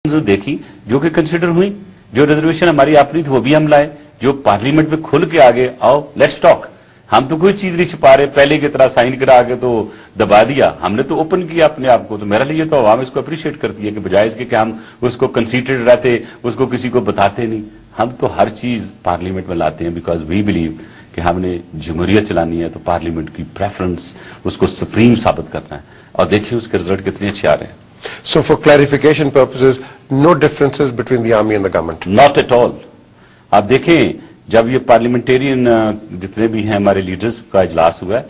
देखी जो कि कंसिडर हुई, जो रिजर्वेशन हमारी अपनी थी वो भी हम लाए, जो पार्लियामेंट में खुल के आगे आओ लेट्स टॉक। हम तो कोई चीज नहीं छिपा रहे, पहले की तरह साइन करा के तो दबा दिया, हमने तो ओपन किया अपने आप को। तो मेरे लिए तो आवाम इसको अप्रिशिएट करती है कि बजाय इसके कि हम उसको कंसीडर्ड रहते, उसको किसी को बताते नहीं, हम तो हर चीज पार्लियामेंट में लाते हैं बिकॉज वी बिलीव कि हमने जमहूरियत चलानी है तो पार्लियामेंट की प्रेफरेंस उसको सुप्रीम साबित करना है। और देखिए उसके रिजल्ट कितने अच्छे आ रहे हैं। So for clarification purposes, no differences between the army and the government? Not at all. आप देखें जब ये पार्लियामेंटेरियन जितने भी हैं हमारे लीडर्स का इजलास हुआ है,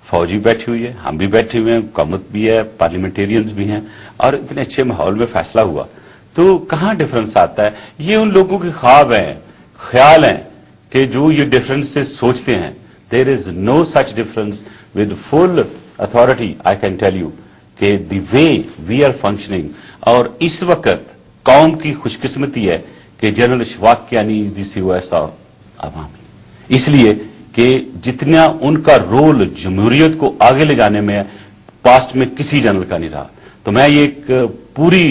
फौजी बैठी हुई है, हम भी बैठे हुए हैं, हुकूमत भी है, पार्लियामेंटेरियंस भी हैं, और इतने अच्छे माहौल में फैसला हुआ, तो कहाँ डिफरेंस आता है? ये उन लोगों के ख्वाब हैं, ख्याल हैं कि जो ये डिफरेंस से सोचते हैं। There is no such difference with full authority, I can tell you. कि the way we are functioning, और इस वक्त कौम की खुशकिस्मती है कि जनरल अशफाक कियानी दी COS अवामी, इसलिए कि जितना उनका रोल जमहूरियत को आगे ले जाने में पास्ट में किसी जनरल का नहीं रहा। तो मैं ये एक पूरी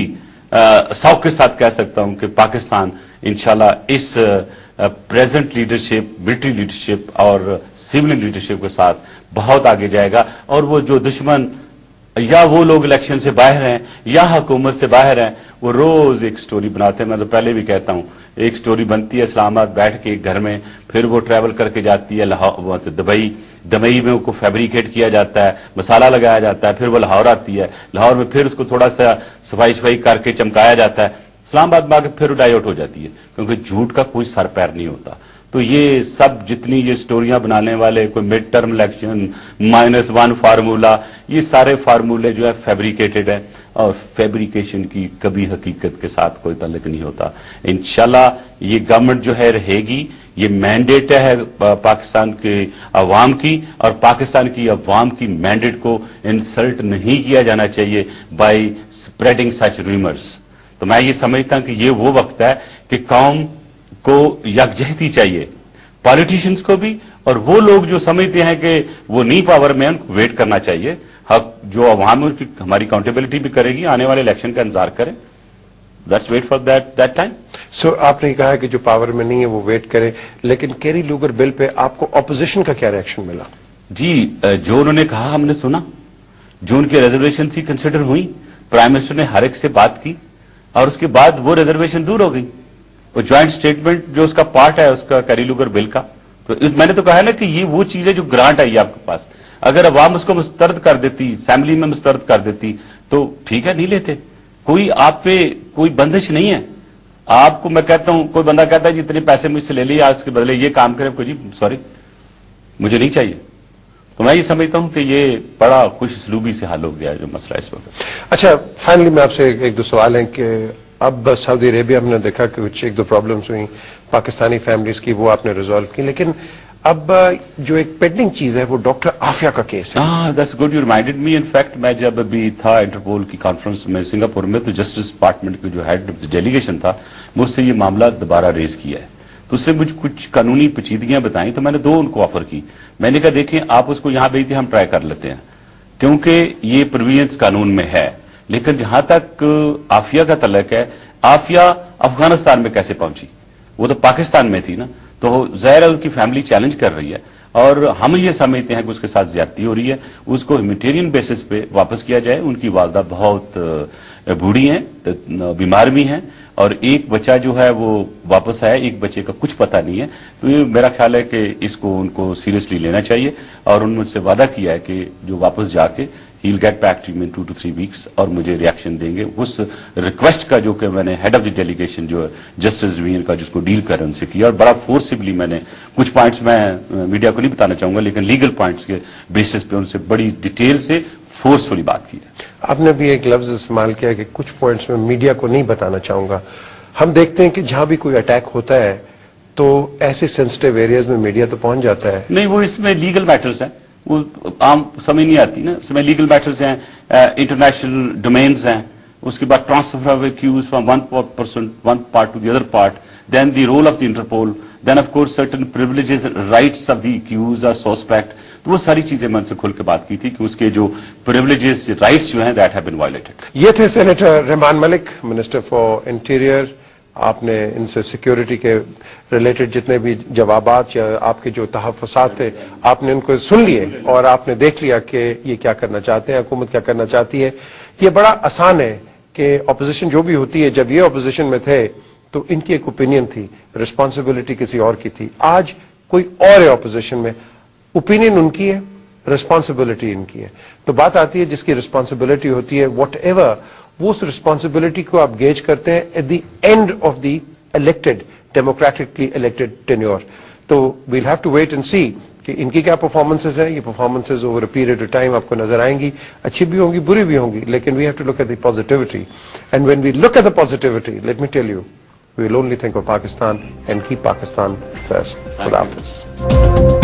शौक के साथ कह सकता हूं कि पाकिस्तान इंशाल्लाह इस प्रेजेंट लीडरशिप, मिलिट्री लीडरशिप और सिविल लीडरशिप के साथ बहुत आगे जाएगा। और वो जो दुश्मन या वो लोग इलेक्शन से बाहर हैं या हुकूमत से बाहर हैं, वो रोज एक स्टोरी बनाते हैं। मैं तो पहले भी कहता हूं, एक स्टोरी बनती है इस्लामाबाद बैठ के एक घर में, फिर वो ट्रैवल करके जाती है दुबई, दुबई में उसको फैब्रिकेट किया जाता है, मसाला लगाया जाता है, फिर वो लाहौर आती है, लाहौर में फिर उसको थोड़ा सा सफाई करके चमकाया जाता है, इस्लामाबाद में आके फिर डाइवर्ट हो जाती है, क्योंकि झूठ का कोई सर पैर नहीं होता। तो ये सब जितनी ये स्टोरियां बनाने वाले, कोई मिड टर्म इलेक्शन, -1 फार्मूला, ये सारे फार्मूले जो है फैब्रिकेटेड है, और फैब्रिकेशन की कभी हकीकत के साथ कोई ताल्लुक नहीं होता। इंशाल्लाह ये गवर्नमेंट जो है रहेगी, ये मैंडेट है पाकिस्तान के अवाम की, और पाकिस्तान की अवाम की मैंडेट को इंसल्ट नहीं किया जाना चाहिए बाय स्प्रेडिंग सच रूमर्स। तो मैं ये समझता हूं कि ये वो वक्त है कि कौम को यकजहती चाहिए, पॉलिटिशियंस को भी, और वो लोग जो समझते हैं कि वो नहीं पावर में, उनको वेट करना चाहिए। हक जो अवाम है उसकी हमारी अकाउंटेबिलिटी भी करेगी, आने वाले इलेक्शन का इंतजार करें। Let's wait for that time. So आपने कहा कि जो पावर में नहीं है वो वेट करे, लेकिन कैरी लूगर बिल पे आपको ऑपोजिशन का क्या रिएक्शन मिला? जी, जो उन्होंने कहा हमने सुना, जो उनकी रिजर्वेशन सी कंसिडर हुई, प्राइम मिनिस्टर ने हर एक से बात की, और उसके बाद वो रिजर्वेशन दूर हो गई। वो ज्वाइंट स्टेटमेंट जो उसका पार्ट है उसका कैरी लूगर बिल का, तो मैंने तो कहा ना कि ये वो चीज है जो ग्रांट आई आपके पास, अगर अवाम उसको मुस्तरद कर देती, असेंबली में मुस्तरद कर देती तो ठीक है, नहीं लेते, कोई आप पे कोई बंदिश नहीं है। आपको मैं कहता हूं, कोई बंदा कहता है जी इतने पैसे मुझसे ले लिए, आज के बदले ये काम करें, कोई जी सॉरी मुझे नहीं चाहिए। तो मैं ये समझता हूं कि ये बड़ा खुश सलूबी से हल हो गया जो मसला इस वक्त। अच्छा, फाइनली मैं आपसे एक दो सवाल हैं कि अब सऊदी अरेबिया हमने देखा कि कुछ एक दो प्रॉब्लम्स हुई पाकिस्तानी फैमिलीज की, वो आपने रिजॉल्व की, लेकिन अब जो एक पेंडिंग चीज है वो डॉक्टर आफिया का केस है। That's good, you reminded me. In fact मैं जब अभी था इंटरपोल की कॉन्फ्रेंस में सिंगापुर में, तो जस्टिस डिपार्टमेंट के जो हेड डेलीगेशन था, मुझसे ये मामला दोबारा रेज किया है। तो उसने मुझे कुछ कानूनी पेचीदगियां बताई, तो मैंने 2 उनको ऑफर की। मैंने कहा देखें आप उसको यहां भेजते, हम ट्राई कर लेते हैं, क्योंकि ये प्रोविजंस कानून में है। लेकिन जहां तक आफिया का तल्लक है, आफिया अफगानिस्तान में कैसे पहुंची? वो तो पाकिस्तान में थी ना, तो ज़ाहिर है उनकी फैमिली चैलेंज कर रही है, और हम ये समझते हैं कि उसके साथ ज्यादती हो रही है, उसको ह्यूमैनिटेरियन बेसिस पे वापस किया जाए। उनकी वालदा बहुत बूढ़ी हैं, बीमार भी हैं, और एक बच्चा जो है वो वापस आया, एक बच्चे का कुछ पता नहीं है। तो ये मेरा ख्याल है कि इसको उनको सीरियसली लेना चाहिए, और उन्होंने मुझसे वादा किया है कि जो वापस जाके he'll get back to me in 2 to 3 weeks, और मुझे रिएक्शन देंगे उस रिक्वेस्ट का जो कि मैंने हेड ऑफ द डेलीगेशन जो जस्टिस डिवीजन का जिसको डील कर उनसे किया, और बड़ा फोर्सिबली मैंने कुछ पॉइंट्स मैं मीडिया को नहीं बताना चाहूंगा, लेकिन लीगल पॉइंट्स के बेसिस पे उनसे बड़ी डिटेल से फोर्सफुली बात की है। आपने भी एक लफ्ज इस्तेमाल किया कि कुछ पॉइंट्स में मीडिया को नहीं बताना चाहूंगा। हम देखते हैं कि जहां भी कोई अटैक होता है तो ऐसे सेंसिटिव एरियाज में मीडिया तो पहुंच जाता है। नहीं, वो इसमें लीगल मैटर्स हैं, वो आम समझ नहीं आती ना, इसमें लीगल मैटर्स हैं, इंटरनेशनल डोमेन्स हैं, उसके बाद transfer of accused from one part to the other part, then the role of the Interpol, then of course certain privileges rights of the accused और सस्पेक्ट। تو وہ ساری چیزیں میں ان سے کھل کے بات کی تھی کہ اس کے جو پریولیجز رائٹس جو ہیں دیٹ ہیو بین وائلیٹڈ. یہ تھے senator Rehman Malik, minister for interior. آپ نے ان سے سیکیورٹی کے ریلیٹڈ جتنے بھی جوابات یا آپ کے جو تحفظات تھے آپ نے ان کو سن لیے اور آپ نے دیکھ لیا کہ یہ کیا کرنا چاہتے ہیں, حکومت کیا کرنا چاہتی ہے. یہ بڑا آسان ہے کہ اپوزیشن جو بھی ہوتی ہے, جب یہ اپوزیشن میں تھے تو ان کی ایک اوپینین تھی, ریسپانسبلٹی کسی اور کی تھی. آج کوئی اور ہے اپوزیشن میں, اوپینین ان کی ہے, ریسپانسبلٹی ان کی ہے. تو بات آتی ہے جس کی ریسپانسبلٹی ہوتی ہے واٹ ایور, وہ اس ریسپانسبلٹی کو آپ گیج کرتے ہیں at the end of the elected democratically elected tenure. تو we'll have to wait and see کہ ان کی کیا پرفارمنسز ہیں. یہ performances over a period of time آپ کو نظر آئیں گی, اچھی بھی ہوں گی بری بھی ہوں گی, لیکن we have to look at the positivity. And when we look at the positivity, let me tell you, we will only think of Pakistan and keep Pakistan first. خدا حافظ.